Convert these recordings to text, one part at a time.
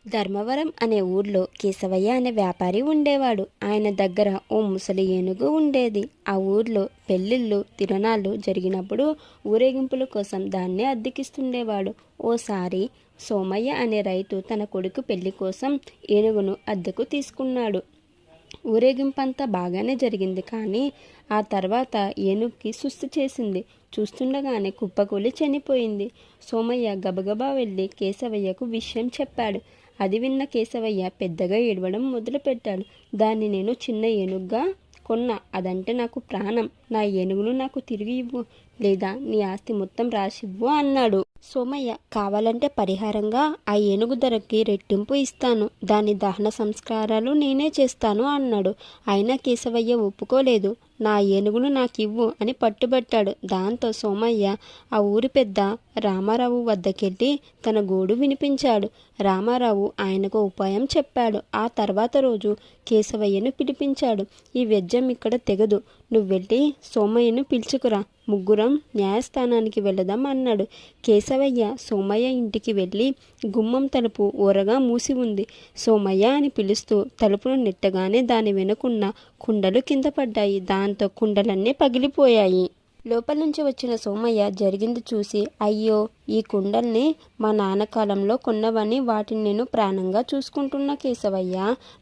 ధర్మవరం అనే ఊర్లో కేశవయ్య అనే వ్యాపారి ఉండేవాడు. ఆయన దగ్గర ఓ ముసలి ఏనుగు ఉండేది. ఆ ఊర్లో పెళ్ళిళ్ళు తిరణాలు జరిగినప్పుడు ఊరేగింపుల కోసం దాన్ని అద్దెకిస్తుండేవాడు. ఓసారి సోమయ్య అనే రైతు తన కొడుకు పెళ్లి కోసం ఏనుగును అద్దెకు తీసుకున్నాడు. ఊరేగింపంతా బాగానే జరిగింది. కానీ ఆ తర్వాత ఏనుగుకి సుస్థి చేసింది. చూస్తుండగానే కుప్పకూలి చనిపోయింది. సోమయ్య గబగబా వెళ్ళి కేశవయ్యకు విషయం చెప్పాడు. అది విన్న కేశవయ్య పెద్దగా ఏడవడం మొదలుపెట్టాడు. దాన్ని నేను చిన్న ఏనుగ్గా కొన్నా. అదంటే నాకు ప్రాణం. నా ఏనుగును నాకు తిరిగి ఇవ్వు, లేదా నీ ఆస్తి మొత్తం రాసివ్వు అన్నాడు. సోమయ్య కావాలంటే పరిహారంగా ఆ ఏనుగు ధరకి రెట్టింపు ఇస్తాను. దాని దహన సంస్కారాలు నేనే చేస్తాను అన్నాడు. అయినా కేశవయ్య ఒప్పుకోలేదు. నా ఏనుగును నాకివ్వు అని పట్టుబట్టాడు. దాంతో సోమయ్య ఆ ఊరి పెద్ద రామారావు వద్దకెళ్ళి తన గోడు వినిపించాడు. రామారావు ఆయనకు ఉపాయం చెప్పాడు. ఆ తర్వాత రోజు కేశవయ్యను పిలిపించాడు. ఈ వ్యాజ్యం ఇక్కడ తెగదు. నువ్వు వెళ్ళి సోమయ్యను పిలుచుకురా. ముగ్గురం న్యాయస్థానానికి వెళదాం అన్నాడు. కేశవయ్య సోమయ్య ఇంటికి వెళ్ళి గుమ్మం తలుపు ఓరగా మూసి ఉంది. సోమయ్య అని పిలుస్తూ తలుపును నెట్టగానే దాని వెనుకున్న కుండలు కింద పడ్డాయి. దాంతో కుండలన్నీ పగిలిపోయాయి. లోపల నుంచి వచ్చిన సోమయ్య జరిగింది చూసి, అయ్యో, ఈ కుండల్ని మా నాన్న కాలంలో కొన్నవని వాటిని నేను ప్రాణంగా చూసుకుంటున్న కేశవయ్య,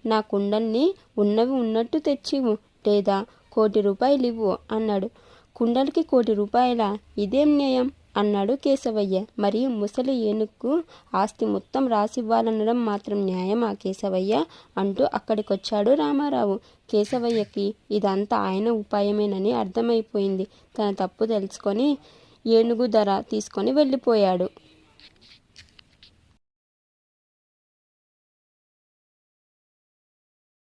నా కుండల్ని ఉన్నవి ఉన్నట్టు తెచ్చివు, లేదా ₹1,00,00,000 ఇవ్వు అన్నాడు. కుండలకి ₹1,00,00,000? ఇదేం న్యాయం అన్నాడు కేశవయ్య. మరి ముసలి ఏనుగుకు ఆస్తి మొత్తం రాసివ్వాలనడం మాత్రం న్యాయమా కేశవయ్య అంటూ అక్కడికొచ్చాడు రామారావు. కేశవయ్యకి ఇదంతా ఆయన ఉపాయమేనని అర్థమైపోయింది. తన తప్పు తెలుసుకొని ఏనుగు ధర తీసుకొని వెళ్ళిపోయాడు.